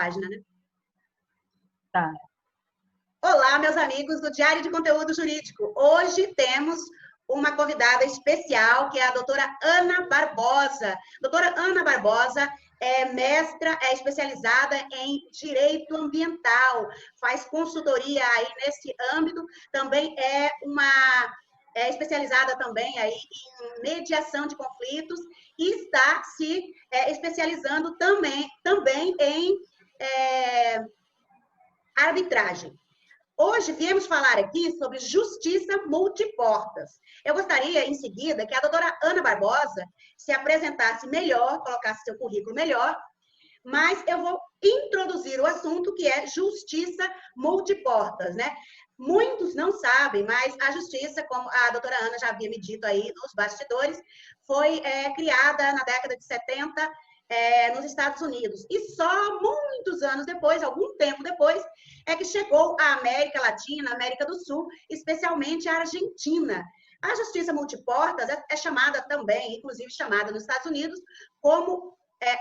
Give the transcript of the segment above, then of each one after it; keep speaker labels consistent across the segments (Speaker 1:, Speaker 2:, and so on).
Speaker 1: página, né?
Speaker 2: Tá.
Speaker 1: Olá, meus amigos do Diário de Conteúdo Jurídico. Hoje temos uma convidada especial, que é a doutora Ana Barbosa. Doutora Ana Barbosa é mestra, é especializada em direito ambiental, faz consultoria aí nesse âmbito, também é especializada também aí em mediação de conflitos e está se especializando também em arbitragem. Hoje viemos falar aqui sobre justiça multiportas. Eu gostaria, em seguida, que a doutora Ana Barbosa se apresentasse melhor, colocasse seu currículo melhor, mas eu vou introduzir o assunto que é justiça multiportas, né? Muitos não sabem, mas a justiça, como a doutora Ana já havia me dito aí nos bastidores, foi criada na década de 70 nos Estados Unidos. E só muitos anos depois, algum tempo depois, é que chegou à América Latina, América do Sul, especialmente a Argentina. A justiça multiportas é chamada também, inclusive chamada nos Estados Unidos, como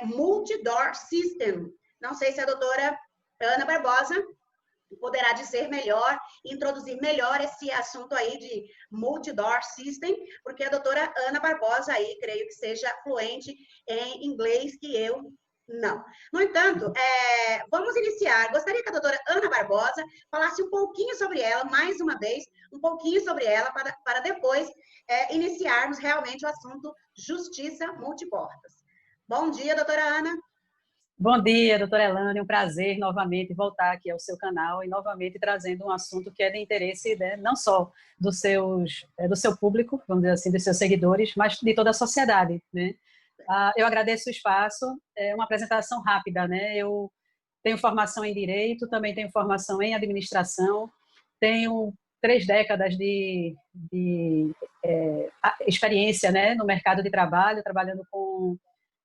Speaker 1: multi-door system. Não sei se a doutora Ana Barbosa poderá dizer melhor, introduzir melhor esse assunto aí de multi-door system, porque a doutora Ana Barbosa aí, creio que seja fluente em inglês, que eu não. No entanto, vamos iniciar. Gostaria que a doutora Ana Barbosa falasse um pouquinho sobre ela, mais uma vez, um pouquinho sobre ela, para depois iniciarmos realmente o assunto justiça multiportas. Bom dia, doutora Ana.
Speaker 2: Bom dia, doutora Elane, um prazer novamente voltar aqui ao seu canal e novamente trazendo um assunto que é de interesse, né, não só do seu público, vamos dizer assim, dos seus seguidores, mas de toda a sociedade, né? Eu agradeço o espaço, é uma apresentação rápida, né? Eu tenho formação em Direito, também tenho formação em Administração, tenho 3 décadas de experiência, né, no mercado de trabalho, trabalhando com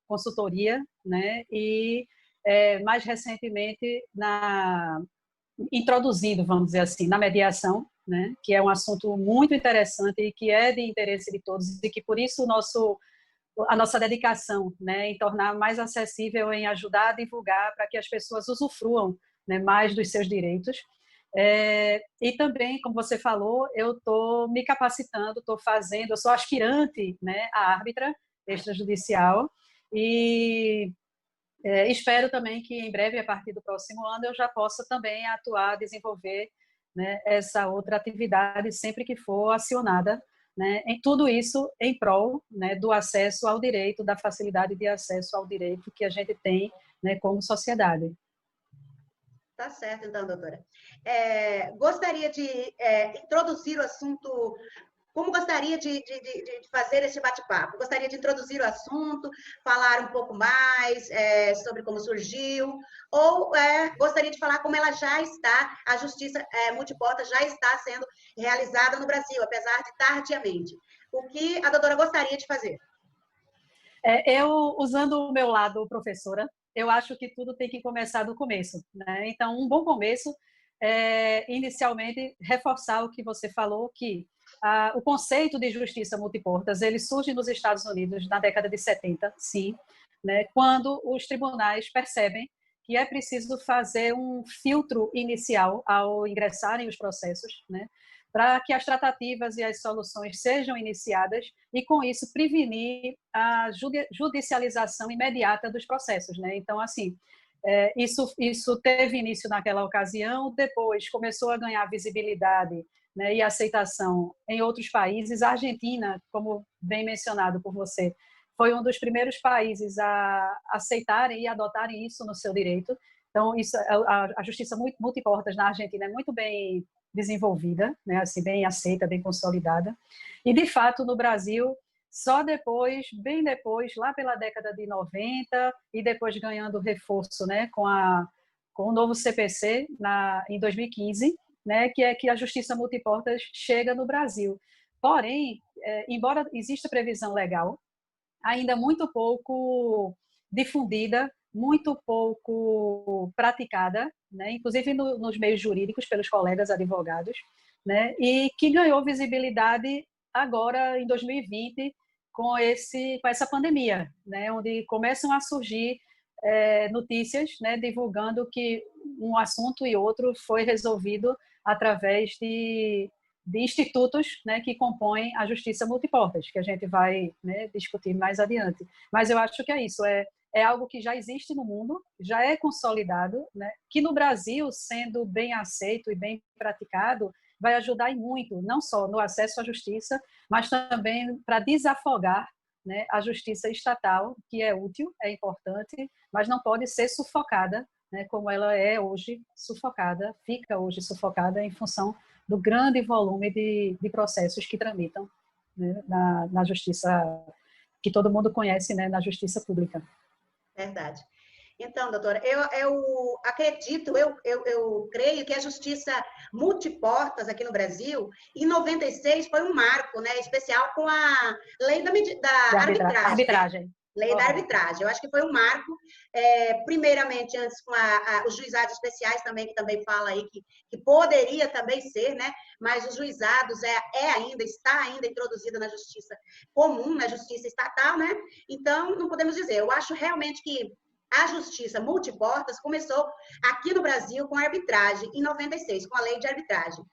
Speaker 2: consultoria, né, e mais recentemente introduzindo, vamos dizer assim, na mediação, né, que é um assunto muito interessante e que é de interesse de todos e que por isso a nossa dedicação, né, em tornar mais acessível, em ajudar a divulgar para que as pessoas usufruam, né, mais dos seus direitos. E também, como você falou, eu estou me capacitando, eu sou aspirante, né, a árbitra extrajudicial, e espero também que em breve, a partir do próximo ano, eu já possa também atuar, desenvolver, né, essa outra atividade sempre que for acionada, né, em tudo isso em prol, né, do acesso ao direito, da facilidade de acesso ao direito que a gente tem, né, como sociedade.
Speaker 1: Tá certo, então, doutora. Gostaria de introduzir o assunto. Como gostaria de fazer esse bate-papo? Gostaria de introduzir o assunto, falar um pouco mais sobre como surgiu, ou gostaria de falar como ela já está, a justiça multiporta já está sendo realizada no Brasil, apesar de tardiamente. O que a doutora gostaria de fazer?
Speaker 2: Eu, usando o meu lado professora, eu acho que tudo tem que começar do começo, né? Então, um bom começo inicialmente, reforçar o que você falou, que o conceito de justiça multiportas, ele surge nos Estados Unidos na década de 70, sim, né, quando os tribunais percebem que é preciso fazer um filtro inicial ao ingressarem os processos, né, para que as tratativas e as soluções sejam iniciadas e, com isso, prevenir a judicialização imediata dos processos, né? Então, assim, isso teve início naquela ocasião, depois começou a ganhar visibilidade, né, e aceitação em outros países. A Argentina, como bem mencionado por você, foi um dos primeiros países a aceitarem e adotarem isso no seu direito. Então, a justiça multiportas na Argentina é muito bem desenvolvida, né, assim, bem aceita, bem consolidada. E, de fato, no Brasil, só depois, bem depois, lá pela década de 90, e depois ganhando reforço, né, com o novo CPC em 2015, né, que é que a justiça multiportas chega no Brasil. Porém, embora exista previsão legal, ainda muito pouco difundida, muito pouco praticada, né, inclusive nos meios jurídicos pelos colegas advogados, né, e que ganhou visibilidade agora em 2020 com essa pandemia, né, onde começam a surgir notícias, né, divulgando que um assunto e outro foi resolvido através de institutos, né, que compõem a justiça multiportas, que a gente vai, né, discutir mais adiante. Mas eu acho que é isso, é algo que já existe no mundo, já é consolidado, né, que no Brasil, sendo bem aceito e bem praticado, vai ajudar muito, não só no acesso à justiça, mas também para desafogar, né, a justiça estatal, que é útil, é importante, mas não pode ser sufocada, né, como ela é hoje sufocada, fica hoje sufocada em função do grande volume de processos que tramitam, né, na justiça, que todo mundo conhece, né, na justiça pública.
Speaker 1: Verdade. Então, doutora, eu acredito, eu creio que a justiça multiportas aqui no Brasil, em 96, foi um marco, né, especial com a lei da arbitragem. Né? Lei da arbitragem. Eu acho que foi um marco, primeiramente, antes com os juizados especiais também, que também fala aí que poderia também ser, né? Mas os juizados está ainda introduzida na justiça comum, na justiça estatal, né? Então, não podemos dizer. Eu acho realmente que a justiça multiportas começou aqui no Brasil com a arbitragem, em 96, com a lei de arbitragem.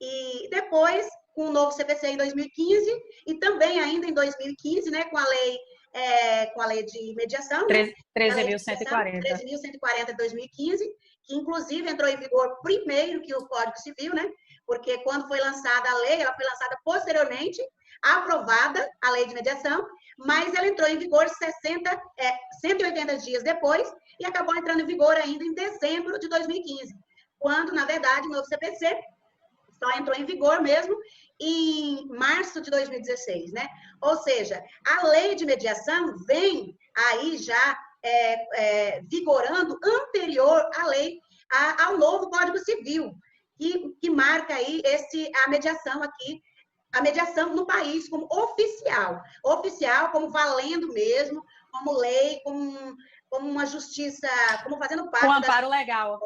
Speaker 1: E depois, com o novo CPC em 2015, e também ainda em 2015, né, com a lei de mediação.
Speaker 2: 13.140.
Speaker 1: 13.140 de 2015, que inclusive entrou em vigor primeiro que o Código Civil, né? Porque quando foi lançada a lei, ela foi lançada posteriormente, aprovada a lei de mediação, mas ela entrou em vigor 180 dias depois e acabou entrando em vigor ainda em dezembro de 2015, quando, na verdade, o novo CPC só entrou em vigor mesmo em março de 2016, né? Ou seja, a lei de mediação vem aí já vigorando anterior à lei, ao novo Código Civil, que marca aí a mediação aqui, a mediação no país como oficial, como valendo mesmo, como lei, como uma justiça, como fazendo parte
Speaker 2: com amparo legal.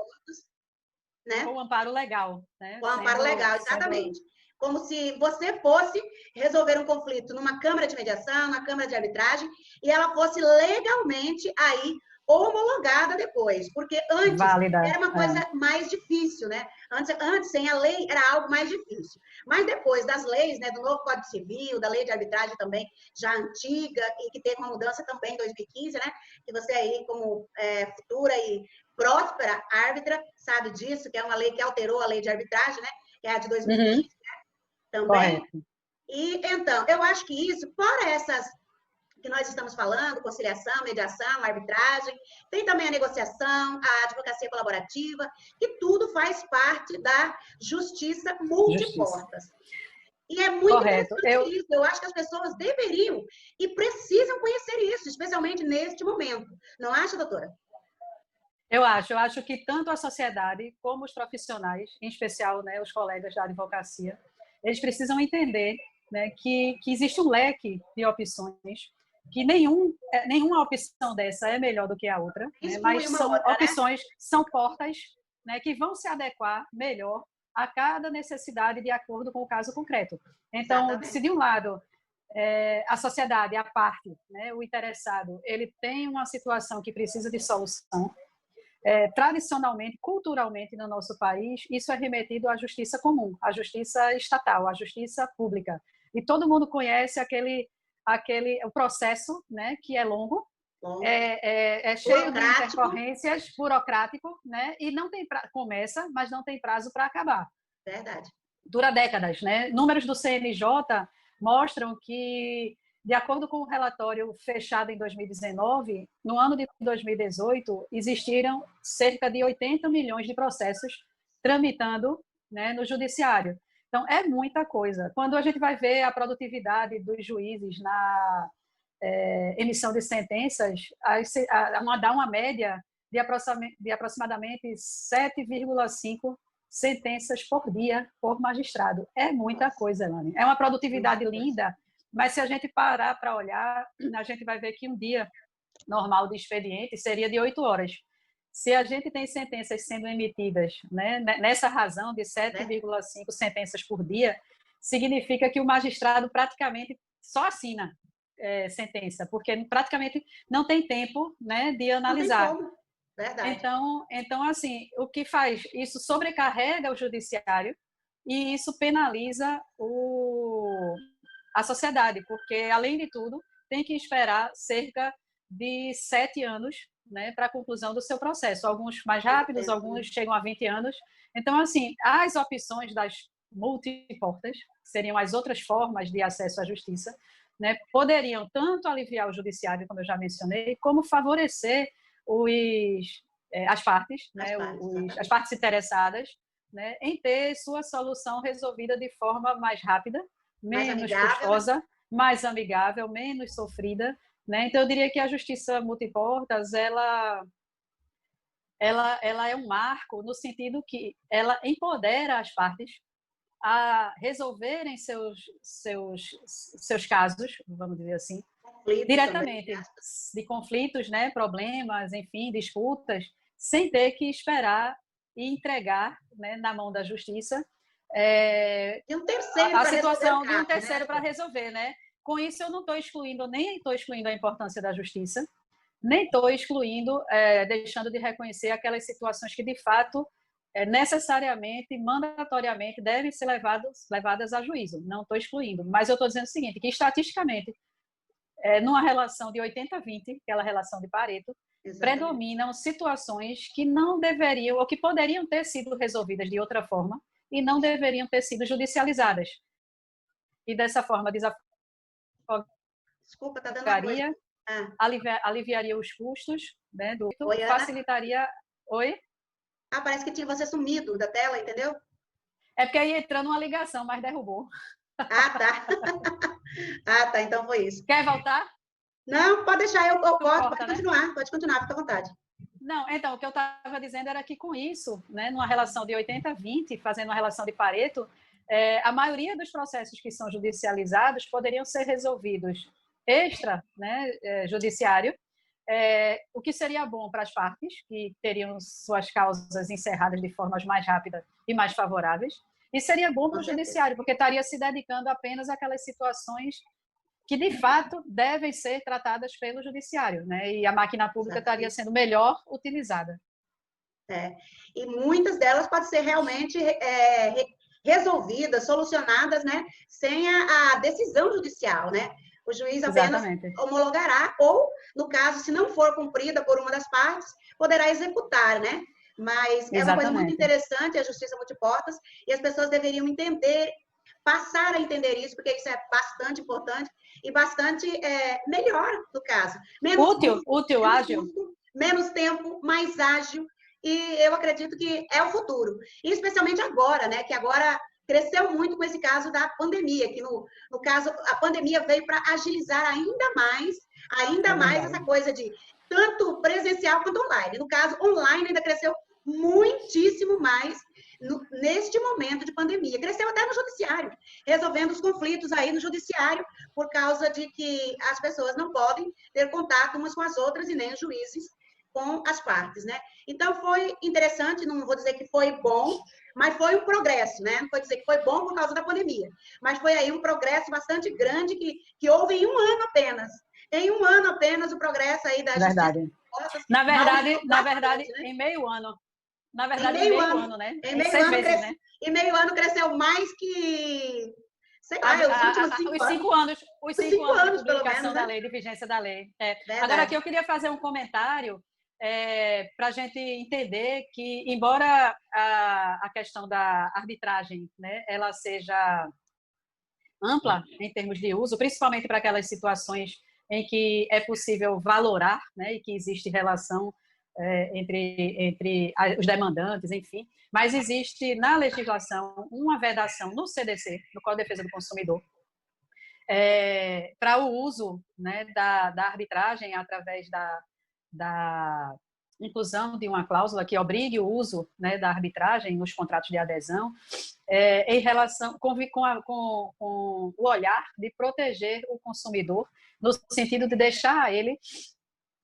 Speaker 1: Né?
Speaker 2: Com amparo legal. Né?
Speaker 1: Com amparo legal, exatamente. Como se você fosse resolver um conflito numa câmara de mediação, numa câmara de arbitragem, e ela fosse legalmente aí homologada depois, porque antes era uma coisa mais difícil, né? Antes, sem a lei, era algo mais difícil. Mas depois das leis, né, do novo Código Civil, da lei de arbitragem também, já antiga, e que teve uma mudança também em 2015, né? Que você aí, como futura e próspera árbitra, sabe disso, que é uma lei que alterou a lei de arbitragem, né? Que é a de 2015, né? Também. Correto. E, então, eu acho que isso, fora essas que nós estamos falando, conciliação, mediação, arbitragem, tem também a negociação, a advocacia colaborativa, que tudo faz parte da justiça multiportas. E é muito interessante isso. Eu acho que as pessoas deveriam e precisam conhecer isso, especialmente neste momento. Não acha, doutora?
Speaker 2: Eu acho que tanto a sociedade como os profissionais, em especial, né, os colegas da advocacia, eles precisam entender, né, que existe um leque de opções, que nenhuma opção dessa é melhor do que a outra, né, mas são opções, né? São portas, né, que vão se adequar melhor a cada necessidade de acordo com o caso concreto. Então, exatamente. Se de um lado a sociedade, a parte, né, o interessado, ele tem uma situação que precisa de solução, tradicionalmente, culturalmente no nosso país, isso é remetido à justiça comum, à justiça estatal, à justiça pública. E todo mundo conhece o processo, né, que é longo, cheio de intercorrências, burocrático, né, e não tem começa, mas não tem prazo para acabar.
Speaker 1: Verdade.
Speaker 2: Dura décadas, né? Números do CNJ mostram que, de acordo com o relatório fechado em 2019, no ano de 2018, existiram cerca de 80 milhões de processos tramitando, né, no judiciário. Então, é muita coisa. Quando a gente vai ver a produtividade dos juízes na emissão de sentenças, dá uma média de aproximadamente 7,5 sentenças por dia por magistrado. É muita coisa, Elane. É uma produtividade linda, mas se a gente parar para olhar, a gente vai ver que um dia normal de expediente seria de 8 horas. Se a gente tem sentenças sendo emitidas, né, nessa razão de 7,5 sentenças por dia, significa que o magistrado praticamente só assina. sentença, porque praticamente não tem tempo, né, de analisar.
Speaker 1: Não tem como. Verdade.
Speaker 2: Então, assim, o que faz? Isso sobrecarrega o judiciário e isso penaliza a sociedade, porque, além de tudo, tem que esperar cerca de 7 anos, né, para a conclusão do seu processo. Alguns mais rápidos, alguns chegam a 20 anos. Então, assim, as opções das multiportas, que seriam as outras formas de acesso à justiça, né, poderiam tanto aliviar o judiciário, como eu já mencionei, como favorecer as partes, né, as partes interessadas, né, em ter sua solução resolvida de forma mais rápida, menos custosa, mais amigável, menos sofrida, né? Então, eu diria que a justiça multiportas, ela é um marco no sentido que ela empodera as partes a resolverem seus casos, vamos dizer assim, diretamente, de conflitos, né, problemas, enfim, disputas, sem ter que esperar e entregar, né, na mão da justiça a situação de um terceiro para resolver, né? Com isso, eu não estou excluindo, nem estou excluindo a importância da justiça, nem estou excluindo, deixando de reconhecer aquelas situações que, de fato, necessariamente, mandatoriamente, devem ser levadas a juízo. Não estou excluindo, mas eu estou dizendo o seguinte, que estatisticamente, numa relação de 80-20, aquela relação de Pareto, predominam situações que não deveriam, ou que poderiam ter sido resolvidas de outra forma, e não deveriam ter sido judicializadas. E dessa forma, aliviaria os custos, né, facilitaria... Oi?
Speaker 1: Parece que tinha você sumido da tela, entendeu?
Speaker 2: É porque aí entrou numa ligação, mas derrubou.
Speaker 1: Tá. Tá, então foi isso.
Speaker 2: Quer voltar?
Speaker 1: Não, pode deixar, eu posso, pode continuar, fica à vontade.
Speaker 2: Não, então, o que eu estava dizendo era que com isso, né, numa relação de 80-20, fazendo uma relação de Pareto, a maioria dos processos que são judicializados poderiam ser resolvidos judiciário, o que seria bom para as partes, que teriam suas causas encerradas de formas mais rápidas e mais favoráveis, e seria bom para o judiciário, porque estaria se dedicando apenas àquelas situações que, de fato, devem ser tratadas pelo judiciário, né? E a máquina pública estaria sendo melhor utilizada.
Speaker 1: E muitas delas podem ser realmente resolvidas, solucionadas, né? Sem a decisão judicial, né? O juiz apenas homologará, ou, no caso, se não for cumprida por uma das partes, poderá executar, né? Mas é uma coisa muito interessante, a justiça multiportas, e as pessoas deveriam entender, passar a entender isso, porque isso é bastante importante e bastante melhor, no caso.
Speaker 2: Útil, ágil.
Speaker 1: Menos tempo, mais ágil, e eu acredito que é o futuro. E especialmente agora, né? Que agora cresceu muito com esse caso da pandemia, que no caso, a pandemia veio para agilizar ainda mais essa coisa de tanto presencial quanto online. No caso, online ainda cresceu muitíssimo mais neste momento de pandemia. Cresceu até no judiciário, resolvendo os conflitos aí no judiciário, por causa de que as pessoas não podem ter contato umas com as outras e nem os juízes com as partes, né? Então, foi interessante, não vou dizer que foi bom, mas foi um progresso, né? Não vou dizer que foi bom por causa da pandemia, mas foi aí um progresso bastante grande que houve em um ano apenas. Em um ano apenas, o progresso aí da
Speaker 2: justiça. Na verdade,
Speaker 1: né?
Speaker 2: Em meio ano. Na verdade, em meio ano, né?
Speaker 1: Em meio ano cresceu mais que... Sei lá,
Speaker 2: os 5 anos. Os 5 anos de publicação da
Speaker 1: lei,
Speaker 2: de vigência da lei. Agora, aqui eu queria fazer um comentário para a gente entender que, embora a questão da arbitragem, né, ela seja ampla em termos de uso, principalmente para aquelas situações em que é possível valorar, né, e que existe relação entre os demandantes, enfim, mas existe na legislação uma vedação no CDC, no Código de Defesa do Consumidor, para o uso, né, da arbitragem através da inclusão de uma cláusula que obrigue o uso, né, da arbitragem nos contratos de adesão, em relação com o olhar de proteger o consumidor, no sentido de deixar a ele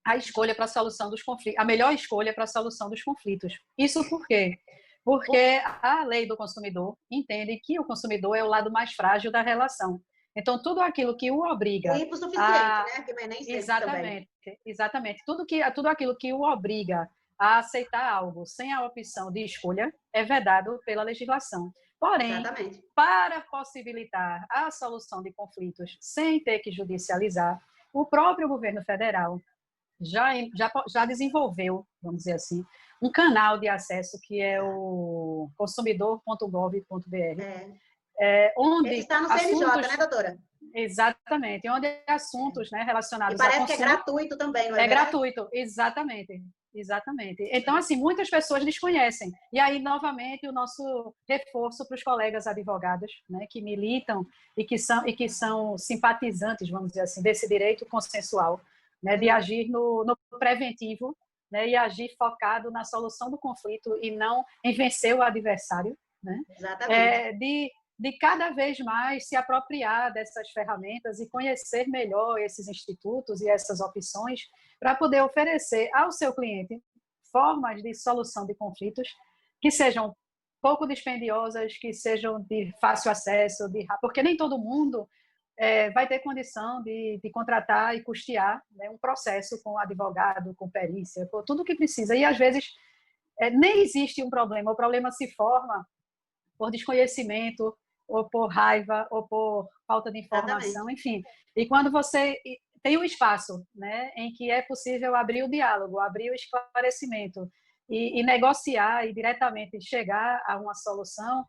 Speaker 2: a escolha para a solução dos conflitos, a melhor escolha para a solução dos conflitos. Isso por quê? Porque a lei do consumidor entende que o consumidor é o lado mais frágil da relação. Então, tudo aquilo que o obriga
Speaker 1: Tempo suficiente,
Speaker 2: a...
Speaker 1: né? Que nem sempre
Speaker 2: Exatamente,
Speaker 1: também.
Speaker 2: exatamente. Tudo aquilo que o obriga a aceitar algo sem a opção de escolha é vedado pela legislação. Porém,
Speaker 1: Exatamente.
Speaker 2: para possibilitar a solução de conflitos sem ter que judicializar, o próprio governo federal já desenvolveu, vamos dizer assim, um canal de acesso que é o consumidor.gov.br,
Speaker 1: Ele
Speaker 2: onde
Speaker 1: está no CNJ, né,
Speaker 2: assuntos,
Speaker 1: doutora?
Speaker 2: exatamente, onde assuntos, né,
Speaker 1: E
Speaker 2: relacionados a
Speaker 1: parece que é
Speaker 2: consumo
Speaker 1: gratuito também, não é
Speaker 2: é
Speaker 1: verdade?
Speaker 2: gratuito, exatamente. Exatamente. Então, assim, muitas pessoas desconhecem. E aí, novamente, o nosso reforço para os colegas advogados, né, que militam e que são simpatizantes, vamos dizer assim, desse direito consensual, né, de agir no preventivo, né, e agir focado na solução do conflito e não em vencer o adversário, né,
Speaker 1: Exatamente.
Speaker 2: de cada vez mais se apropriar dessas ferramentas e conhecer melhor esses institutos e essas opções para poder oferecer ao seu cliente formas de solução de conflitos que sejam pouco dispendiosas, que sejam de fácil acesso, porque nem todo mundo vai ter condição de contratar e custear, né, um processo com advogado, com perícia, com tudo o que precisa. E, às vezes, nem existe um problema, o problema se forma por desconhecimento, ou por raiva, ou por falta de informação,
Speaker 1: Exatamente.
Speaker 2: enfim. E quando você tem um espaço, né, em que é possível abrir o diálogo, abrir o esclarecimento e negociar e diretamente chegar a uma solução,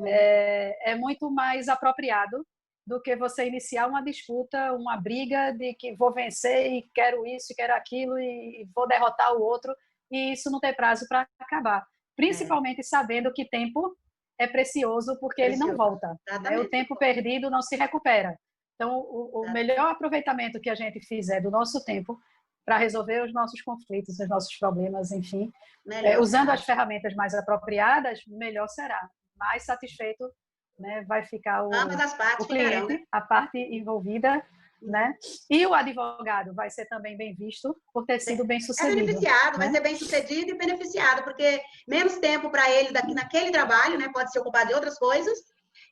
Speaker 2: é muito mais apropriado do que você iniciar uma disputa, uma briga de que vou vencer e quero isso e quero aquilo e vou derrotar o outro, e isso não tem prazo para acabar. Principalmente sabendo que tempo é precioso porque ele não
Speaker 1: Precioso.
Speaker 2: volta, né? O
Speaker 1: Exatamente.
Speaker 2: tempo perdido não se recupera. Então, o melhor aproveitamento que a gente fizer do nosso tempo para resolver os nossos conflitos, os nossos problemas, enfim,
Speaker 1: Melhor
Speaker 2: usando
Speaker 1: será.
Speaker 2: as ferramentas mais apropriadas, melhor será. Mais satisfeito, né, vai ficar
Speaker 1: Ambas as
Speaker 2: o
Speaker 1: partes ficarão, né?
Speaker 2: cliente, a parte envolvida, né? E o advogado vai ser também bem visto por ter sido bem
Speaker 1: É
Speaker 2: sucedido,
Speaker 1: beneficiado, vai
Speaker 2: né?
Speaker 1: ser bem sucedido e beneficiado, porque menos tempo para ele naquele trabalho, né? Pode ser ocupado de outras coisas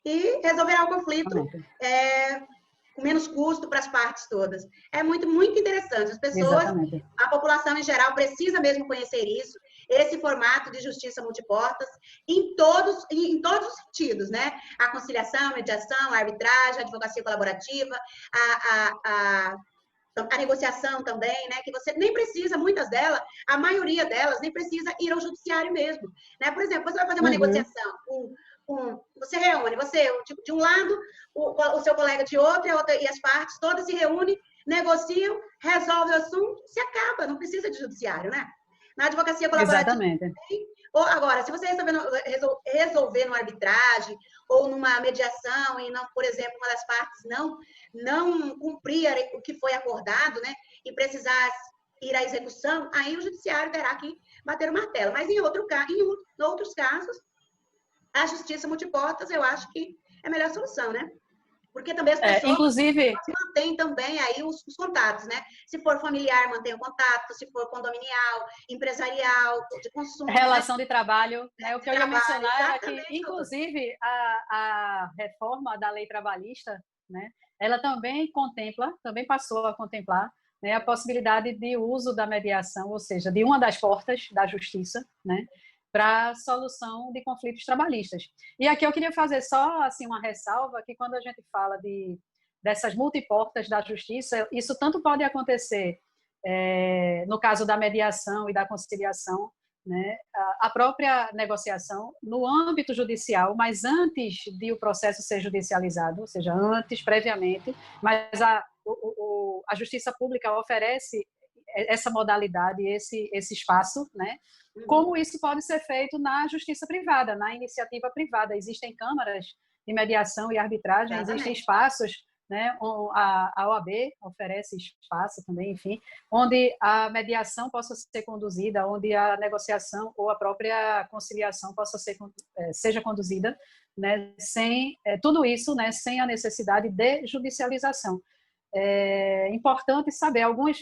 Speaker 1: e resolverá o conflito com menos custo para as partes todas. É muito, muito interessante. As pessoas,
Speaker 2: Exatamente.
Speaker 1: a população em geral precisa mesmo conhecer isso, esse formato de justiça multiportas em todos os sentidos, né? A conciliação, a mediação, a arbitragem, a advocacia colaborativa, a negociação também, né? Que você nem precisa, muitas delas, a maioria delas, nem precisa ir ao judiciário mesmo. Né? Por exemplo, você vai fazer uma negociação você reúne, de um lado, o seu colega de outro, e as partes todas se reúnem, negociam, resolvem o assunto, se acaba, não precisa de judiciário, né? Na advocacia colaborativa também. Ou agora, se você resolver numa arbitragem ou numa mediação e não, por exemplo, uma das partes não cumprir o que foi acordado, né, e precisar ir à execução, aí o judiciário terá que bater o martelo. Mas em outros casos, a justiça multiportas, eu acho que é a melhor solução, né? Porque também as pessoas
Speaker 2: inclusive
Speaker 1: mantêm também aí os contatos, né? Se for familiar, mantém o contato, se for condominial, empresarial, de consumo,
Speaker 2: relação de trabalho, né? O que eu ia
Speaker 1: trabalho,
Speaker 2: mencionar era que,
Speaker 1: exatamente, doutor.
Speaker 2: inclusive, a reforma da lei trabalhista, né? Ela também passou a contemplar, né, a possibilidade de uso da mediação, ou seja, de uma das portas da justiça, né, para a solução de conflitos trabalhistas. E aqui eu queria fazer só assim uma ressalva que quando a gente fala dessas multiportas da justiça, isso tanto pode acontecer no caso da mediação e da conciliação, né, a própria negociação no âmbito judicial, mas antes de o processo ser judicializado, ou seja, antes, previamente, mas a justiça pública oferece essa modalidade, esse espaço, né? Como isso pode ser feito na justiça privada, na iniciativa privada. Existem câmaras de mediação e arbitragem, existem espaços, né? A OAB oferece espaço também, enfim, onde a mediação possa ser conduzida, onde a negociação ou a própria conciliação seja conduzida, né? Sem tudo isso, né? Sem a necessidade de judicialização. É importante saber alguns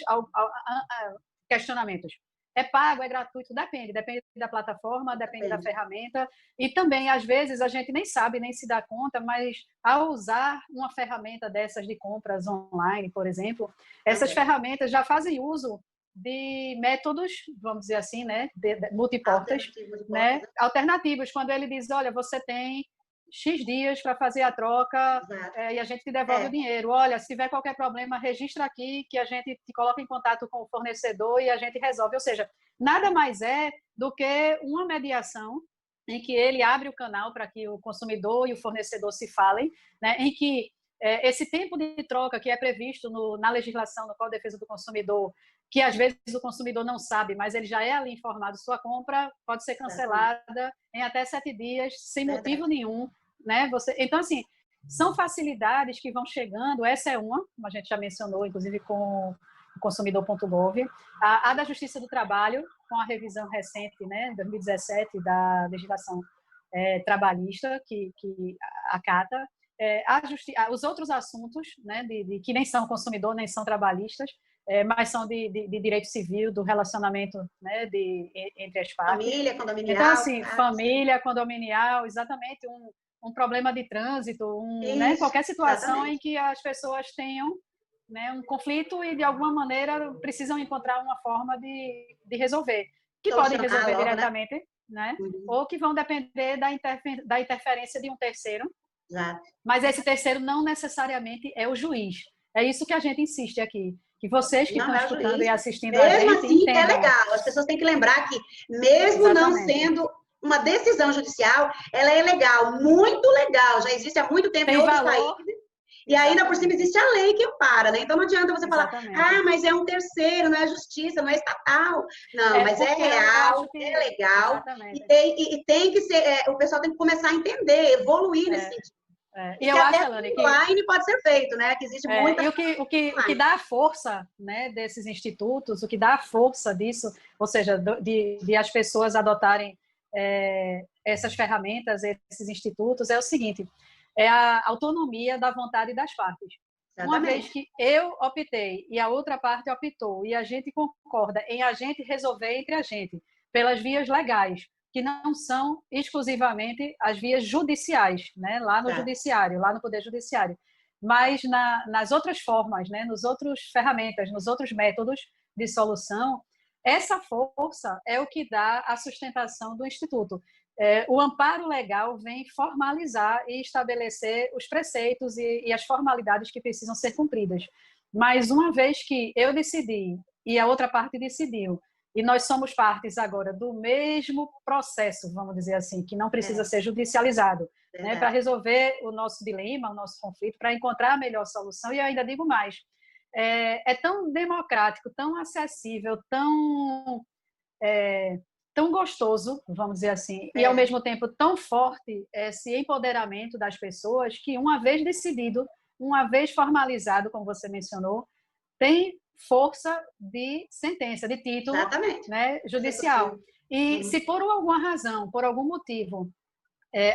Speaker 2: questionamentos. É pago, é gratuito? Depende da plataforma, depende da ferramenta. E também, às vezes, a gente nem sabe, nem se dá conta, mas ao usar uma ferramenta dessas de compras online, por exemplo, essas ferramentas já fazem uso de métodos, vamos dizer assim, né, multiportas, né, alternativos. Quando ele diz, olha, você tem X dias para fazer a troca e a gente te devolve o dinheiro. Olha, se tiver qualquer problema, registra aqui que a gente te coloca em contato com o fornecedor e a gente resolve. Ou seja, nada mais é do que uma mediação em que ele abre o canal para que o consumidor e o fornecedor se falem, né, em que esse tempo de troca que é previsto na legislação, no Código de Defesa do Consumidor, que às vezes o consumidor não sabe, mas ele já é ali informado, sua compra pode ser cancelada em até 7 dias, sem motivo nenhum, né? Então, assim, são facilidades que vão chegando, essa é uma, como a gente já mencionou, inclusive com o consumidor.gov, a da Justiça do Trabalho, com a revisão recente, né, 2017, da legislação trabalhista, que acata, os outros assuntos, né, que nem são consumidor, nem são trabalhistas, mas são de direito civil, do relacionamento, né, entre as partes.
Speaker 1: Família, condominial.
Speaker 2: Então, assim, família, condominial, exatamente, um problema de trânsito, né, qualquer situação exatamente. Em que as pessoas tenham, né, um conflito e, de alguma maneira, precisam encontrar uma forma de resolver. Que podem resolver logo, diretamente, né? Ou que vão depender da interferência de um terceiro.
Speaker 1: Exato.
Speaker 2: Mas esse terceiro não necessariamente é o juiz. É isso que a gente insiste aqui. Que vocês que estão escutando e assistindo a gente
Speaker 1: mesmo assim,
Speaker 2: entendam.
Speaker 1: É legal. As pessoas têm que lembrar que, mesmo não sendo uma decisão judicial, ela é legal, muito legal. Já existe há muito tempo em outros países. E ainda por cima existe a lei que ampara, né? Então não adianta você falar, mas é um terceiro, não é justiça, não é estatal. Não, mas é real, é legal. E tem que ser, o pessoal tem que começar a entender, evoluir nesse sentido.
Speaker 2: E eu acho, Alane,
Speaker 1: que online pode ser feito, né? Que existe muita...
Speaker 2: E o que dá a força, né, desses institutos, o que dá a força disso, ou seja, de as pessoas adotarem essas ferramentas, esses institutos, é o seguinte: é a autonomia da vontade das partes. Exatamente. Uma vez que eu optei e a outra parte optou e a gente concorda em a gente resolver entre a gente pelas vias legais, que não são exclusivamente as vias judiciais, né? Lá no judiciário, lá no Poder Judiciário, mas nas outras formas, né? Nos outros ferramentas, nos outros métodos de solução, essa força é o que dá a sustentação do Instituto. O amparo legal vem formalizar e estabelecer os preceitos e as formalidades que precisam ser cumpridas. Mas uma vez que eu decidi e a outra parte decidiu, e nós somos partes agora do mesmo processo, vamos dizer assim, que não precisa ser judicializado, né, para resolver o nosso dilema, o nosso conflito, para encontrar a melhor solução. E eu ainda digo mais, é tão democrático, tão acessível, tão gostoso, vamos dizer assim, e ao mesmo tempo tão forte esse empoderamento das pessoas, que uma vez decidido, uma vez formalizado, como você mencionou, tem força de sentença, de título, né, judicial. E se por alguma razão, por algum motivo,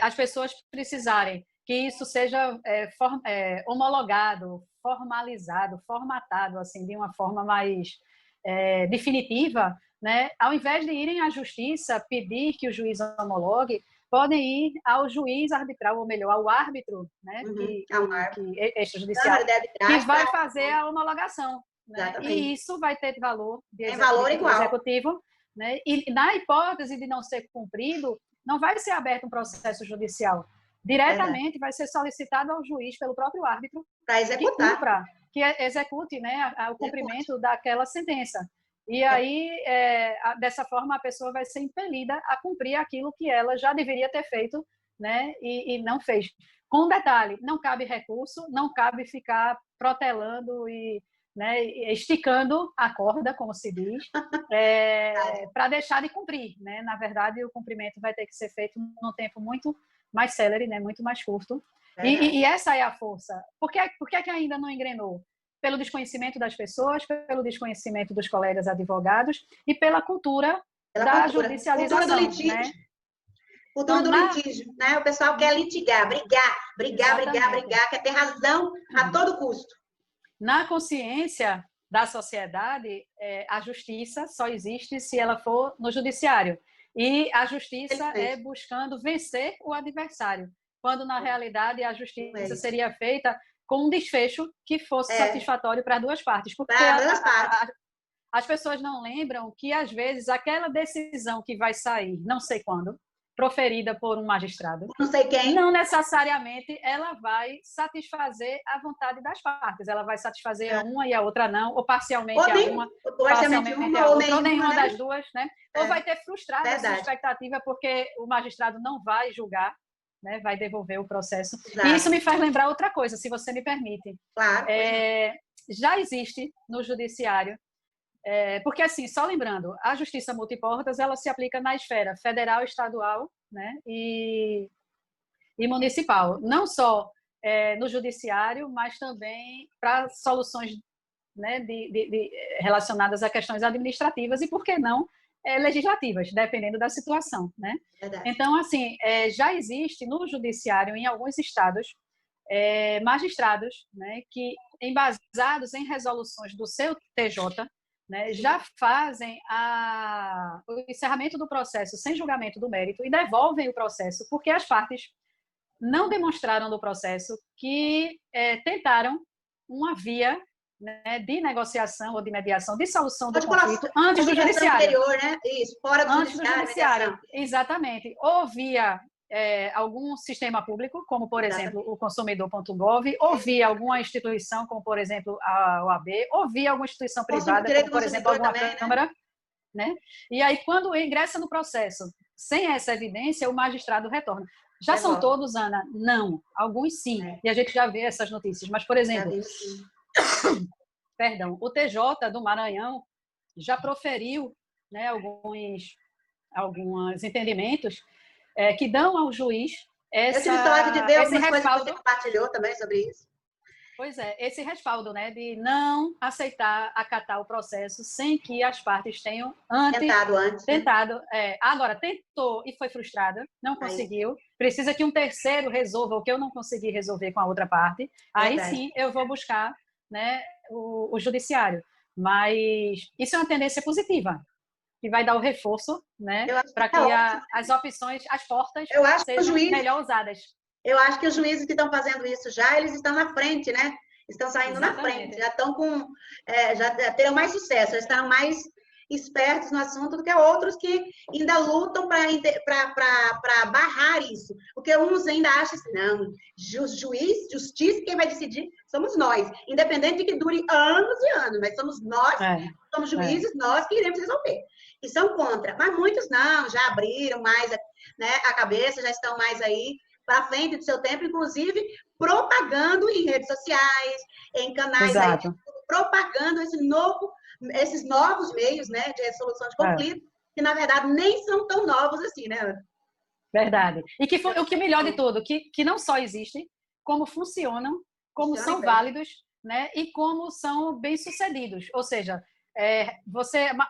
Speaker 2: as pessoas precisarem que isso seja homologado, formalizado, formatado, assim, de uma forma mais definitiva, né, ao invés de irem à justiça pedir que o juiz homologue, podem ir ao juiz arbitral, ou melhor, ao árbitro, né, extrajudicial, que vai fazer a homologação. Né? E isso vai ter valor de executivo, né? E na hipótese de não ser cumprido, não vai ser aberto um processo judicial. Diretamente vai ser solicitado ao juiz pelo próprio árbitro
Speaker 1: para executar,
Speaker 2: que execute, né, o cumprimento daquela sentença. E aí, dessa forma, a pessoa vai ser impelida a cumprir aquilo que ela já deveria ter feito, né, e não fez. Com um detalhe, não cabe recurso, não cabe ficar protelando né, esticando a corda, como se diz, para deixar de cumprir. Né? Na verdade, o cumprimento vai ter que ser feito num tempo muito mais célere, né? Muito mais curto. E essa é a força. Por que ainda não engrenou? Pelo desconhecimento das pessoas, pelo desconhecimento dos colegas advogados e pela cultura da judicialização.
Speaker 1: Cultura do litígio. Né? Cultura do litígio. Né? O pessoal quer litigar, brigar, quer ter razão a todo custo.
Speaker 2: Na consciência da sociedade, a justiça só existe se ela for no judiciário. E a justiça é buscando vencer o adversário, quando na realidade a justiça seria feita com um desfecho que fosse satisfatório para as duas partes. Porque as pessoas não lembram que, às vezes, aquela decisão que vai sair, não sei quando, proferida por um magistrado,
Speaker 1: não sei quem,
Speaker 2: não necessariamente ela vai satisfazer a vontade das partes. Ela vai satisfazer a uma e a outra não, ou parcialmente a uma, parcialmente a outra, ou nenhuma das duas, né? Ou vai ter frustrado essa expectativa porque o magistrado não vai julgar, né? Vai devolver o processo. Exato. E isso me faz lembrar outra coisa, se você me permite.
Speaker 1: Claro.
Speaker 2: Já existe no judiciário, porque, assim, só lembrando, a justiça multiportas, ela se aplica na esfera federal, estadual, né, e municipal. Não só no judiciário, mas também para soluções, né, relacionadas a questões administrativas e, por que não, legislativas, dependendo da situação, né? Então, assim, já existe no judiciário, em alguns estados, magistrados, né, que, embasados em resoluções do seu TJ, né, já fazem o encerramento do processo sem julgamento do mérito e devolvem o processo porque as partes não demonstraram no processo que tentaram uma via, né, de negociação ou de mediação, de solução do conflito antes do judiciário.
Speaker 1: Anterior, né? Isso, fora do
Speaker 2: antes do judiciário. Exatamente. Ou via algum sistema público, como, por exemplo, o consumidor.gov, ou via alguma instituição, como, por exemplo, a OAB, ou via alguma instituição privada, como, por exemplo, alguma Câmara. Né? E aí, quando ingressa no processo, sem essa evidência, o magistrado retorna. Já são todos, Ana? Não. Alguns sim. E a gente já vê essas notícias. Mas, por exemplo, perdão, o TJ do Maranhão já proferiu, né, alguns entendimentos que dão ao juiz esse respaldo.
Speaker 1: Você compartilhou também sobre isso.
Speaker 2: Pois é, esse respaldo, né, de não aceitar, acatar o processo sem que as partes tenham tentado. Agora, tentou e foi frustrada, não conseguiu. Precisa que um terceiro resolva o que eu não consegui resolver com a outra parte. Aí sim eu vou buscar, né, o judiciário. Mas isso é uma tendência positiva, que vai dar o reforço, né, para que as opções, as portas sejam melhor usadas.
Speaker 1: Eu acho que os juízes que estão fazendo isso já, eles estão na frente, né? Estão saindo na frente, já estão com, já terão mais sucesso, já estarão mais espertos no assunto do que outros que ainda lutam para barrar isso. Porque uns ainda acham assim, não, justiça, quem vai decidir somos nós, independente de que dure anos e anos, mas somos nós, somos juízes, nós que iremos resolver. E são contra, mas muitos não, já abriram mais, né, a cabeça, já estão mais aí para frente do seu tempo, inclusive propagando em redes sociais, em canais aí, propagando esses novos meios, né, de resolução de conflito, que na verdade nem são tão novos assim, né, Ana?
Speaker 2: Verdade. E que o que melhor de tudo, que não só existem, como funcionam, como são válidos, né, e como são bem-sucedidos. Ou seja,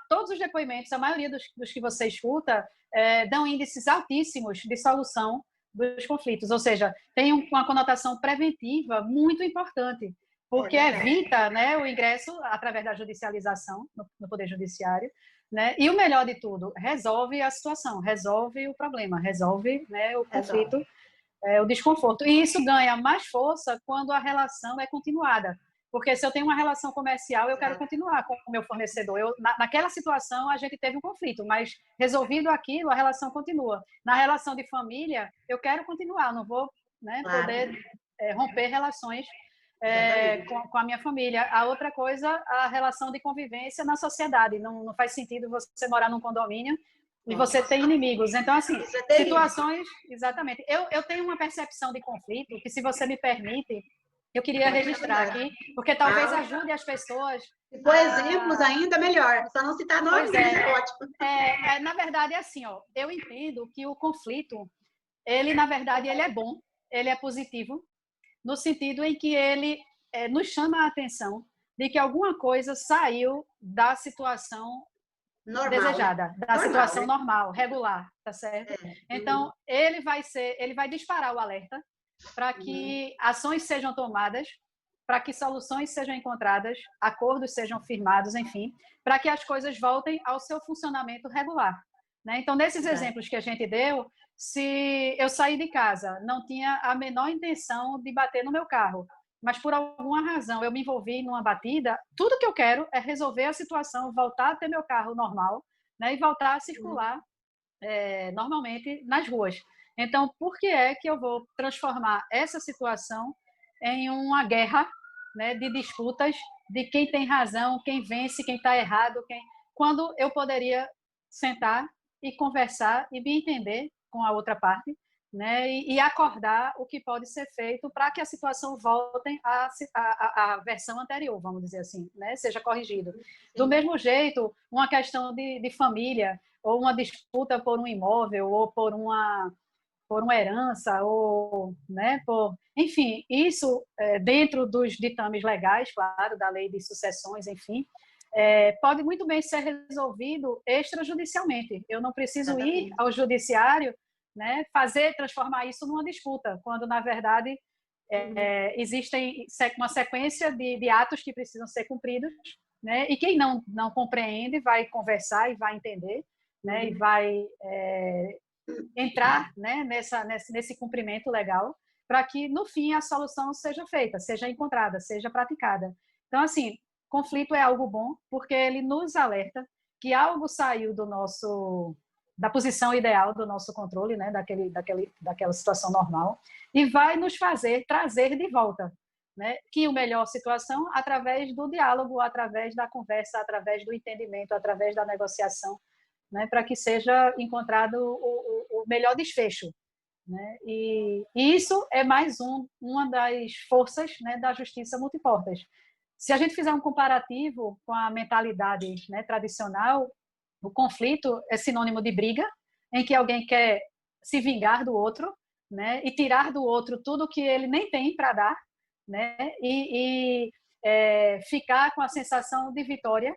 Speaker 2: todos os depoimentos, a maioria dos que você escuta, dão índices altíssimos de solução dos conflitos, ou seja, tem uma conotação preventiva muito importante, porque evita, né, o ingresso através da judicialização no Poder Judiciário, né, e o melhor de tudo, resolve a situação, resolve o problema, resolve, né, o conflito, o desconforto. E isso ganha mais força quando a relação é continuada. Porque se eu tenho uma relação comercial, eu quero continuar com o meu fornecedor. Naquela situação, a gente teve um conflito, mas resolvido aquilo, a relação continua. Na relação de família, eu quero continuar, não vou, né, poder romper relações com a minha família. A outra coisa, a relação de convivência na sociedade. Não faz sentido você morar num condomínio e você ter inimigos. Então, assim, situações... Exatamente. Eu tenho uma percepção de conflito que, se você me permite, eu queria registrar aqui, porque talvez ajude as pessoas...
Speaker 1: Se for exemplos, ainda melhor. Só não citar nomes, é ótimo.
Speaker 2: Na verdade, é assim, eu entendo que o conflito, ele, na verdade, ele é bom, ele é positivo, no sentido em que ele nos chama a atenção de que alguma coisa saiu da situação desejada, da situação normal, regular, tá certo? Então, ele vai disparar o alerta para que ações sejam tomadas para que soluções sejam encontradas, acordos sejam firmados, enfim, para que as coisas voltem ao seu funcionamento regular, né? Então, nesses exemplos que a gente deu, se eu saí de casa, não tinha a menor intenção de bater no meu carro, mas por alguma razão eu me envolvi numa batida, tudo que eu quero é resolver a situação, voltar a ter meu carro normal, né, e voltar a circular normalmente nas ruas. Então, por que é que eu vou transformar essa situação em uma guerra, né, de disputas de quem tem razão, quem vence, quem está errado, quando eu poderia sentar e conversar e me entender com a outra parte, né, e acordar o que pode ser feito para que a situação volte à versão anterior, vamos dizer assim, né, seja corrigido. Do mesmo jeito, uma questão de família, ou uma disputa por um imóvel, ou por uma herança, ou, né, enfim, isso dentro dos ditames legais, claro, da lei de sucessões, enfim, pode muito bem ser resolvido extrajudicialmente. Eu não preciso ir ao judiciário, né, transformar isso numa disputa, quando, na verdade, existem uma sequência de atos que precisam ser cumpridos, né, e quem não compreende vai conversar e vai entender, né, e vai entrar, né, nesse cumprimento legal, para que, no fim, a solução seja feita, seja encontrada, seja praticada. Então, assim, conflito é algo bom, porque ele nos alerta que algo saiu da posição ideal do nosso controle, né, daquela situação normal, e vai nos fazer trazer de volta, né, que o melhor situação através do diálogo, através da conversa, através do entendimento, através da negociação, né, para que seja encontrado o melhor desfecho, né? E isso é mais uma das forças, né, da justiça multiportas. Se a gente fizer um comparativo com a mentalidade, né, tradicional, o conflito é sinônimo de briga, em que alguém quer se vingar do outro, né, e tirar do outro tudo que ele nem tem para dar, né, e ficar com a sensação de vitória,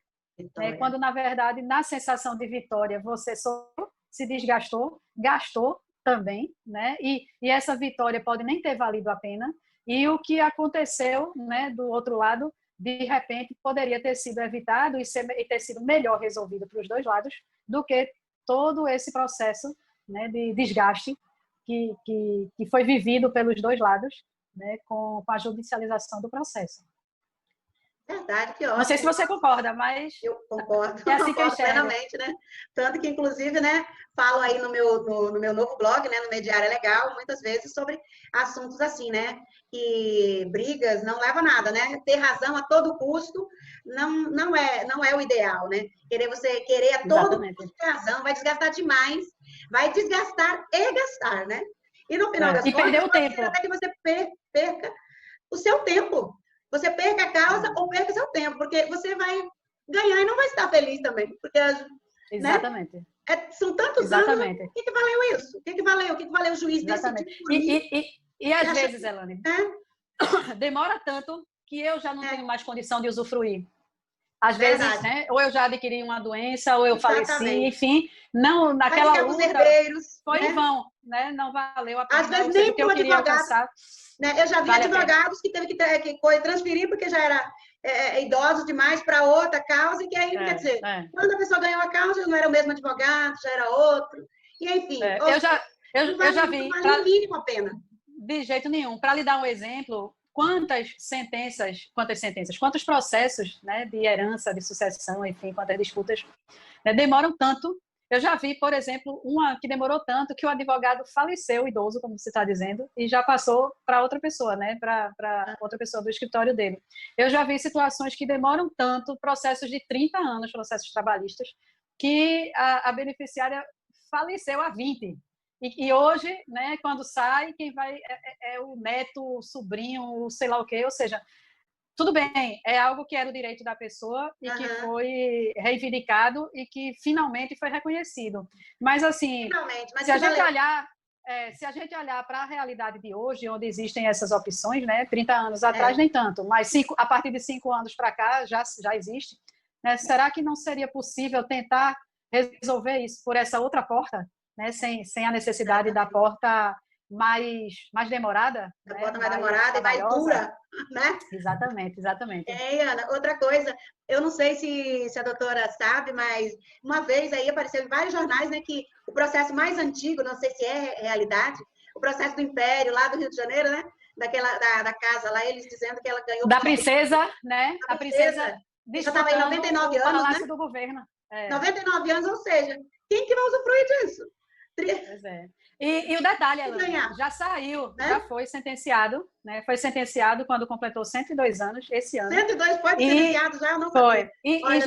Speaker 2: quando, na verdade, na sensação de vitória, você só se desgastou, gastou também, né? E essa vitória pode nem ter valido a pena. E o que aconteceu, né, do outro lado, de repente, poderia ter sido evitado e ter sido melhor resolvido para os dois lados do que todo esse processo, né, de desgaste que foi vivido pelos dois lados, né, com a judicialização do processo.
Speaker 1: Verdade, que ótimo.
Speaker 2: Não sei se você concorda, mas
Speaker 1: eu concordo,
Speaker 2: é assim que eu enxergo.
Speaker 1: Plenamente, né? Tanto que, inclusive, né, falo aí no meu novo blog, né, no Mediário é Legal, muitas vezes sobre assuntos assim, né? Que brigas não leva a nada, né? Ter razão a todo custo não é o ideal, né? Você querer a todo custo ter razão vai desgastar demais, vai desgastar e gastar, né? E no final das contas,
Speaker 2: perder o tempo.
Speaker 1: Até que você perca o seu tempo. Você perca a causa ou perca seu tempo, porque você vai ganhar e não vai estar feliz também. Porque,
Speaker 2: exatamente.
Speaker 1: Né? São tantos
Speaker 2: exatamente.
Speaker 1: anos. O que valeu isso? O que valeu o juiz
Speaker 2: exatamente.
Speaker 1: decidir?
Speaker 2: E às vezes, Elane, demora tanto que eu já não tenho mais condição de usufruir. Às vezes, né? Ou eu já adquiri uma doença, ou eu faleci, enfim, não naquela luta.
Speaker 1: Herdeiros,
Speaker 2: foi em vão, né? Não valeu a pena.
Speaker 1: Às vezes nem para o advogado. Né? Eu já vi advogados que teve que transferir porque já era idosos demais para outra causa, e que aí, quer dizer, quando a pessoa ganhou a causa, não era o mesmo advogado, já era outro. E, enfim,
Speaker 2: eu já vi.
Speaker 1: Não vale o mínimo a pena.
Speaker 2: De jeito nenhum. Para lhe dar um exemplo, quantos processos, né, de herança, de sucessão, enfim, quantas disputas, né, demoram tanto. Eu já vi, por exemplo, uma que demorou tanto que o advogado faleceu, o idoso, como você está dizendo, e já passou para outra pessoa, né, para outra pessoa do escritório dele. Eu já vi situações que demoram tanto, processos de 30 anos, processos trabalhistas, que a beneficiária faleceu há 20. E hoje, né, quando sai, quem vai é o neto, o sobrinho, sei lá o quê, ou seja, tudo bem, é algo que era o direito da pessoa e que foi reivindicado e que finalmente foi reconhecido. Mas, assim, se a gente olhar para a realidade de hoje, onde existem essas opções, né, 30 anos atrás nem tanto, mas a partir de 5 anos para cá já existe, né, será que não seria possível tentar resolver isso por essa outra porta, né, sem a necessidade da porta mais demorada?
Speaker 1: A porta mais demorada e mais dura. né?
Speaker 2: Exatamente, exatamente.
Speaker 1: Ana, outra coisa, eu não sei se a doutora sabe, mas uma vez aí apareceu em vários jornais, né, que o processo mais antigo, não sei se é realidade, o processo do Império lá do Rio de Janeiro, né, da casa lá, eles dizendo que ela ganhou
Speaker 2: Da princesa, né? A princesa
Speaker 1: que já estava em
Speaker 2: disputando
Speaker 1: 99
Speaker 2: o
Speaker 1: anos, né?
Speaker 2: palácio do governo. É.
Speaker 1: 99 anos, ou seja, quem que vai usufruir disso?
Speaker 2: Pois é. E o detalhe, Elane, já saiu,
Speaker 1: né?
Speaker 2: já foi sentenciado, né? Foi sentenciado quando completou 102 anos, esse ano.
Speaker 1: 102 foi sentenciado já, eu não
Speaker 2: foi.
Speaker 1: sabia.
Speaker 2: E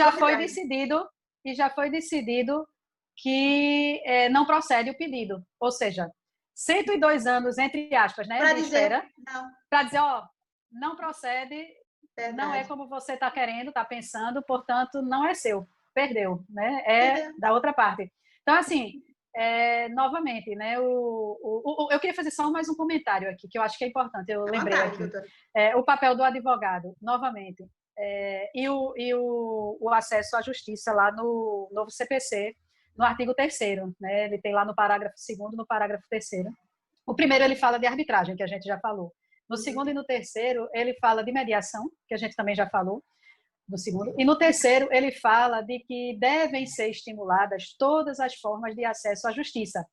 Speaker 2: já foi decidido que não procede o pedido. Ou seja, 102 anos, entre aspas, né,
Speaker 1: Para
Speaker 2: de
Speaker 1: dizer,
Speaker 2: espera, para dizer, ó, não procede,
Speaker 1: verdade.
Speaker 2: não é como você está querendo, está pensando, portanto, não é seu, perdeu, né? É da outra parte. Então, assim, novamente, né? Eu queria fazer só mais um comentário aqui, que eu acho que é importante, eu lembrei aqui. O papel do advogado, novamente, e o acesso à justiça lá no novo CPC, no artigo 3º, né? Ele tem lá no parágrafo 2º, no parágrafo 3º. O primeiro ele fala de arbitragem, que a gente já falou. No segundo e no terceiro, ele fala de mediação, que a gente também já falou, no segundo. E no terceiro, ele fala de que devem ser estimuladas todas as formas de acesso à justiça.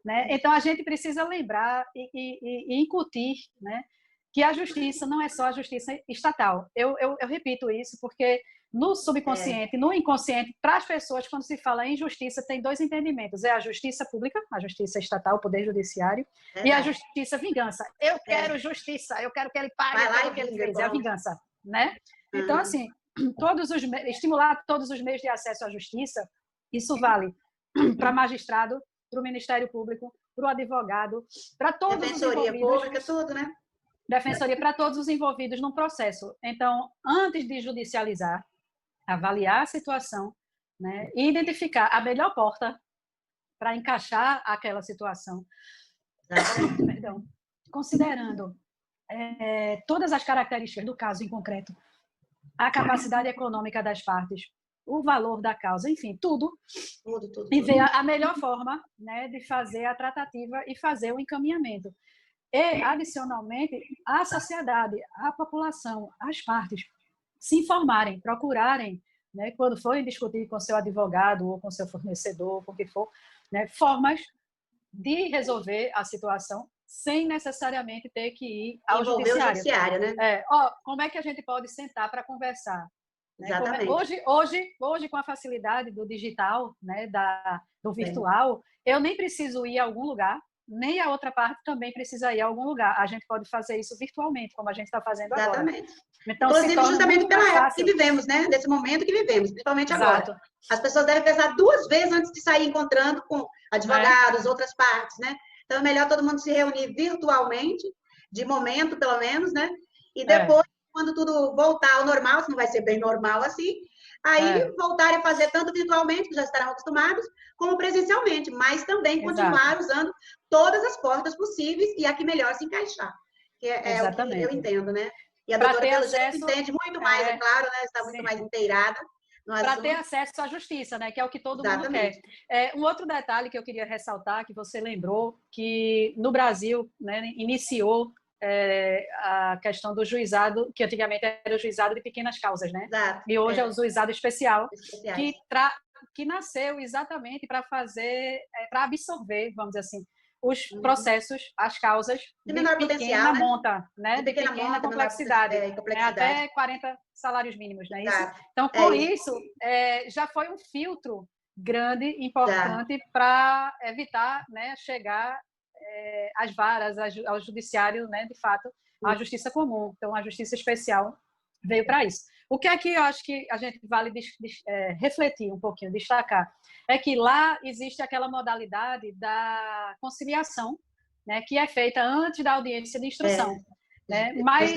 Speaker 2: Né? Então, a gente precisa lembrar e incutir, né, que a justiça não é só a justiça estatal. Eu repito isso porque no subconsciente, no inconsciente, para as pessoas, quando se fala em justiça, tem dois entendimentos. É a justiça pública, a justiça estatal, o poder judiciário, e a justiça vingança. Eu quero justiça, eu quero que ele pague pelo que ele fez. É a vingança, né? Então, assim, estimular todos os meios de acesso à justiça, isso vale para magistrado, para o Ministério Público, para o advogado, para todos os envolvidos.
Speaker 1: Defensoria Pública, tudo, né?
Speaker 2: Defensoria para todos os envolvidos no processo. Então, antes de judicializar, avaliar a situação, né, e identificar a melhor porta para encaixar aquela situação. Perdão. Considerando todas as características do caso em concreto, a capacidade econômica das partes, o valor da causa, enfim, tudo. E ver a melhor forma, né, de fazer a tratativa e fazer o encaminhamento. E, adicionalmente, a sociedade, a população, as partes se informarem, procurarem, né, quando forem discutir com seu advogado ou com seu fornecedor, com o que for, né, formas de resolver a situação sem necessariamente ter que ir ao judiciário.
Speaker 1: O judiciário, né?
Speaker 2: Como é que a gente pode sentar para conversar?
Speaker 1: Exatamente.
Speaker 2: Hoje, com a facilidade do digital, né, do virtual, eu nem preciso ir a algum lugar, nem a outra parte também precisa ir a algum lugar. A gente pode fazer isso virtualmente, como a gente está fazendo agora. Então,
Speaker 1: inclusive, justamente pela época que vivemos, né? Desse momento que vivemos, principalmente agora. As pessoas devem pensar 2 vezes antes de sair encontrando com advogados, outras partes, né? Então, é melhor todo mundo se reunir virtualmente, de momento, pelo menos, né? E depois, quando tudo voltar ao normal, se não vai ser bem normal assim, aí voltarem a fazer tanto virtualmente, que já estarão acostumados, como presencialmente, mas também continuar usando todas as portas possíveis e a que melhor se encaixar. Que é o que eu entendo, né? E a doutora, pelo jeito, entende muito mais, é claro, né? Está muito mais inteirada.
Speaker 2: Para ter acesso à justiça, né? Que é o que todo mundo quer. Um outro detalhe que eu queria ressaltar, que você lembrou, que no Brasil, né, iniciou a questão do juizado, que antigamente era o juizado de pequenas causas, né? E hoje é o juizado especial, que nasceu exatamente para fazer, para absorver, vamos dizer assim, os processos, as causas de menor pequena monta, né? De pequena complexidade, até 40 salários mínimos, né? Então, com isso, já foi um filtro grande, importante, para evitar, né, chegar às varas, ao judiciário, né, de fato, à justiça comum. Então, a justiça especial veio para isso. O que é que eu acho que a gente vale refletir um pouquinho, destacar, é que lá existe aquela modalidade da conciliação, né, que é feita antes da audiência de instrução. Né? Mas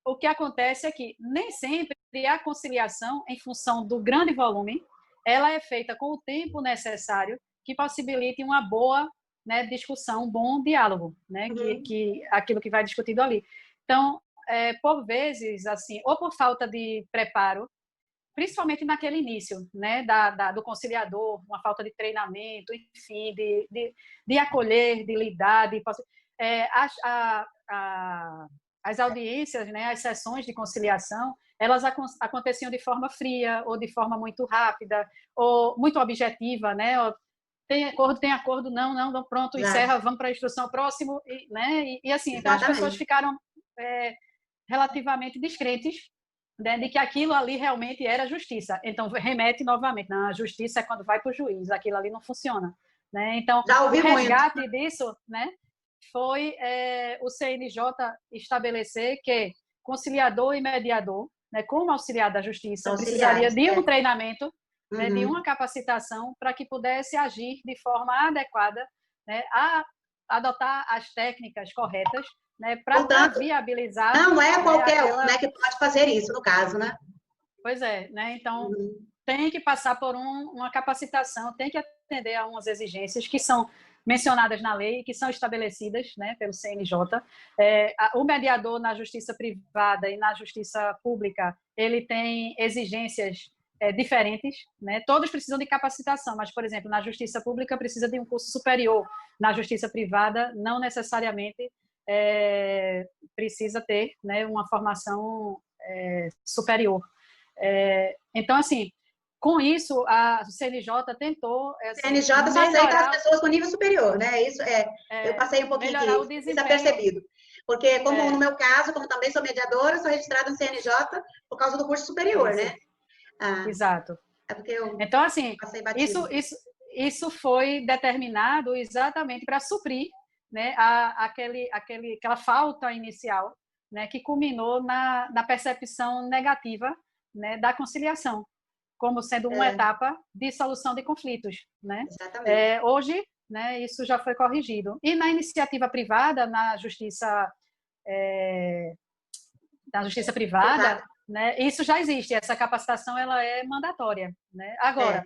Speaker 2: o que acontece é que nem sempre a conciliação, em função do grande volume, ela é feita com o tempo necessário que possibilite uma boa, né, discussão, um bom diálogo, né, que aquilo que vai discutido ali. Então, por vezes, assim, ou por falta de preparo, principalmente naquele início, né, do conciliador, uma falta de treinamento, enfim, de acolher, de lidar, as as audiências, né, as sessões de conciliação, elas aconteciam de forma fria ou de forma muito rápida ou muito objetiva, né? Tem acordo, não, pronto,
Speaker 1: Exato.
Speaker 2: encerra, vamos para a instrução próximo, né? E assim, então as pessoas
Speaker 1: Exatamente.
Speaker 2: ficaram relativamente descrentes, né, de que aquilo ali realmente era justiça. Então remete novamente, não, a justiça é quando vai para o juiz, aquilo ali não funciona, né? Então
Speaker 1: Já
Speaker 2: o
Speaker 1: ouvi muito.
Speaker 2: resgate disso, né, foi o CNJ estabelecer que conciliador e mediador, né, como auxiliar da justiça, precisaria
Speaker 1: Auxiliares.
Speaker 2: de um treinamento, né, de
Speaker 1: Uhum.
Speaker 2: uma capacitação para que pudesse agir de forma adequada, né, a adotar as técnicas corretas, né, para
Speaker 1: Portanto,
Speaker 2: viabilizar,
Speaker 1: não é
Speaker 2: né,
Speaker 1: qualquer um,
Speaker 2: aquela...
Speaker 1: né, que pode fazer isso, no caso, né?
Speaker 2: Pois é, né? Então
Speaker 1: Uhum.
Speaker 2: tem que passar por uma capacitação, tem que atender a umas exigências que são mencionadas na lei, que são estabelecidas, né, pelo CNJ. O mediador na justiça privada e na justiça pública, ele tem exigências diferentes, né? Todos precisam de capacitação, mas, por exemplo, na justiça pública precisa de um curso superior, na justiça privada não necessariamente precisa ter, né, uma formação superior. Então, assim, com isso, a CNJ tentou assim,
Speaker 1: CNJ só aceita as pessoas com nível superior, né? Isso eu passei um pouquinho
Speaker 2: melhorar o
Speaker 1: que isso é
Speaker 2: desempenho.
Speaker 1: percebido. Porque, como no meu caso, como também sou mediadora, sou registrada no CNJ por causa do curso superior,
Speaker 2: Isso,
Speaker 1: né? Ah,
Speaker 2: exato.
Speaker 1: é porque eu
Speaker 2: Então, assim,
Speaker 1: passei
Speaker 2: isso,
Speaker 1: batido.
Speaker 2: isso, isso foi determinado exatamente para suprir, né, aquela falta inicial, né, que culminou na percepção negativa, né, da conciliação, como sendo uma
Speaker 1: É,
Speaker 2: etapa de solução de conflitos, né?
Speaker 1: exatamente.
Speaker 2: Hoje, né, isso já foi corrigido. E na iniciativa privada, na justiça privada,
Speaker 1: Privado.
Speaker 2: né, isso já existe, essa capacitação ela é mandatória, né? Agora,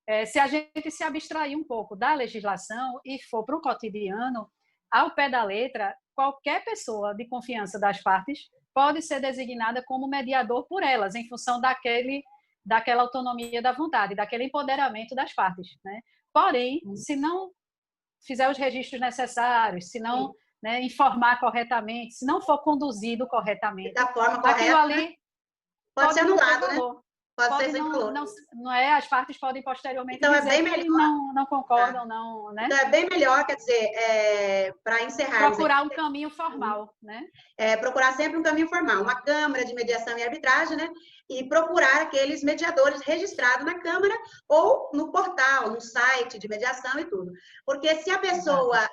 Speaker 1: É,
Speaker 2: se a gente se abstrair um pouco da legislação e for para o cotidiano, ao pé da letra, qualquer pessoa de confiança das partes pode ser designada como mediador por elas, em função daquela autonomia da vontade, daquele empoderamento das partes, né? Porém, se não fizer os registros necessários, se não,
Speaker 1: sim.
Speaker 2: né, informar corretamente, se não for conduzido
Speaker 1: E
Speaker 2: corretamente,
Speaker 1: da forma
Speaker 2: aquilo
Speaker 1: correta, né?
Speaker 2: ali
Speaker 1: Pode ser
Speaker 2: pode não ter
Speaker 1: anulado, né?
Speaker 2: valor.
Speaker 1: Pode ser
Speaker 2: Pode
Speaker 1: sem valor.
Speaker 2: não é, as partes podem posteriormente
Speaker 1: Então, é
Speaker 2: dizer
Speaker 1: bem
Speaker 2: que
Speaker 1: melhor.
Speaker 2: não
Speaker 1: Tá?
Speaker 2: concordam, não, né?
Speaker 1: Então, é bem melhor, quer dizer, para encerrarmos aqui,
Speaker 2: Procurar um caminho formal, né?
Speaker 1: procurar sempre um caminho formal, uma Câmara de Mediação e Arbitragem, né? E procurar aqueles mediadores registrados na Câmara ou no portal, no site de mediação e tudo. Porque
Speaker 2: Exato.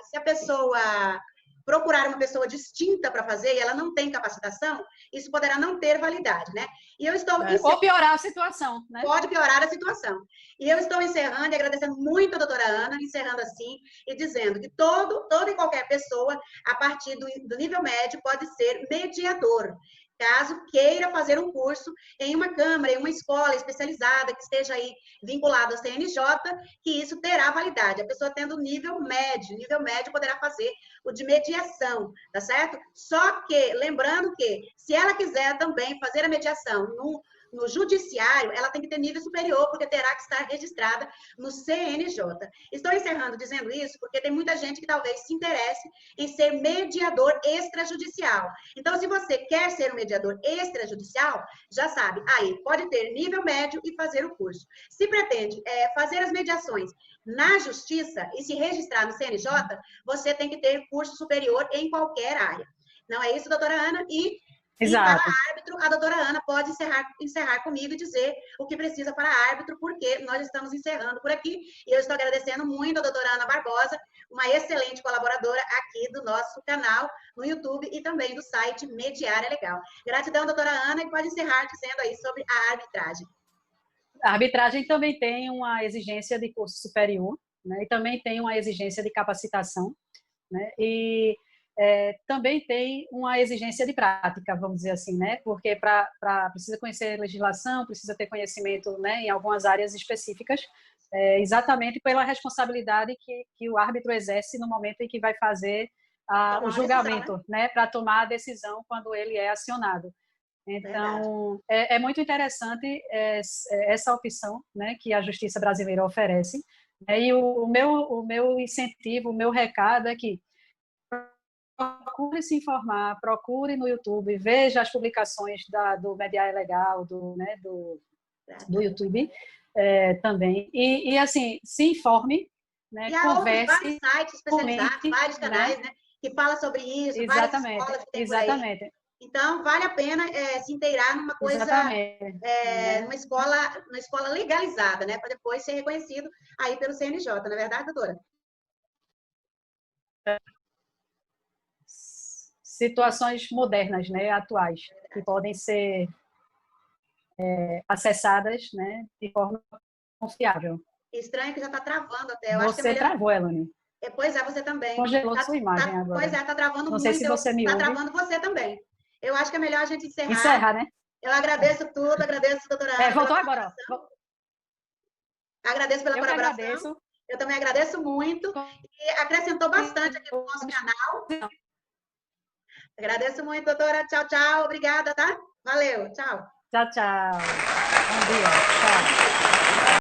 Speaker 1: se a pessoa procurar uma pessoa distinta para fazer e ela não tem capacitação, isso poderá não ter validade, né? E eu estou
Speaker 2: Ou piorar a situação, né?
Speaker 1: pode piorar a situação. E eu estou encerrando e agradecendo muito a doutora Ana, encerrando assim e dizendo que toda e qualquer pessoa, a partir do nível médio, pode ser mediador. Caso queira fazer um curso em uma câmara, em uma escola especializada, que esteja aí vinculado ao CNJ, que isso terá validade. A pessoa tendo nível médio poderá fazer o de mediação, tá certo? Só que, lembrando que, se ela quiser também fazer a mediação no judiciário, ela tem que ter nível superior, porque terá que estar registrada no CNJ. Estou encerrando dizendo isso porque tem muita gente que talvez se interesse em ser mediador extrajudicial. Então, se você quer ser um mediador extrajudicial, já sabe, aí pode ter nível médio e fazer o curso. Se pretende fazer as mediações na justiça e se registrar no CNJ, você tem que ter curso superior em qualquer área. Não é isso, doutora Ana? E para
Speaker 2: Exato.
Speaker 1: árbitro, a doutora Ana pode encerrar comigo e dizer o que precisa para árbitro, porque nós estamos encerrando por aqui. E eu estou agradecendo muito a doutora Ana Barbosa, uma excelente colaboradora aqui do nosso canal no YouTube e também do site Mediar é Legal. Gratidão, doutora Ana, e pode encerrar dizendo aí sobre a arbitragem.
Speaker 2: A arbitragem também tem uma exigência de curso superior, né? E também tem uma exigência de capacitação, né? E também tem uma exigência de prática, vamos dizer assim, né? Porque precisa conhecer legislação, precisa ter conhecimento, né, em algumas áreas específicas, exatamente pela responsabilidade que o árbitro exerce no momento em que vai fazer o
Speaker 1: Decisão, né?
Speaker 2: julgamento, né, para tomar a decisão quando ele é acionado.
Speaker 1: Verdade.
Speaker 2: Então, é muito interessante essa opção, né, que a justiça brasileira oferece. E o meu incentivo, o meu recado é que procure se informar, procure no YouTube, veja as publicações do Media é Legal, do YouTube também. E, assim, se informe, né?
Speaker 1: E há outros vários
Speaker 2: Converse,
Speaker 1: sites especializados,
Speaker 2: comente,
Speaker 1: vários canais,
Speaker 2: né?
Speaker 1: né, que falam sobre isso, várias
Speaker 2: Exatamente,
Speaker 1: escolas que tem por aí.
Speaker 2: exatamente,
Speaker 1: Então, vale a pena se inteirar numa coisa,
Speaker 2: exatamente, né?
Speaker 1: numa escola legalizada, né, para depois ser reconhecido aí pelo CNJ, não é verdade, doutora?
Speaker 2: Situações modernas, né, atuais, que podem ser acessadas, né, de forma confiável.
Speaker 1: Estranho que já está travando até. Eu acho que é
Speaker 2: Você
Speaker 1: melhor.
Speaker 2: travou, Elane.
Speaker 1: Pois é, você também.
Speaker 2: Congelou sua imagem agora.
Speaker 1: Pois é, está travando
Speaker 2: Não sei
Speaker 1: muito.
Speaker 2: se você me
Speaker 1: Está
Speaker 2: ouve.
Speaker 1: travando você também. Eu acho que é melhor a gente encerrar.
Speaker 2: Encerrar, né?
Speaker 1: Eu agradeço tudo, agradeço, doutora Ana,
Speaker 2: Voltou agora.
Speaker 1: agradeço pela
Speaker 2: Eu que
Speaker 1: colaboração.
Speaker 2: agradeço.
Speaker 1: Eu também agradeço muito. E acrescentou bastante aqui no nosso canal. Agradeço muito, doutora. Tchau, tchau. Obrigada, tá? Valeu. Tchau.
Speaker 2: Tchau, tchau. Bom dia. Tchau.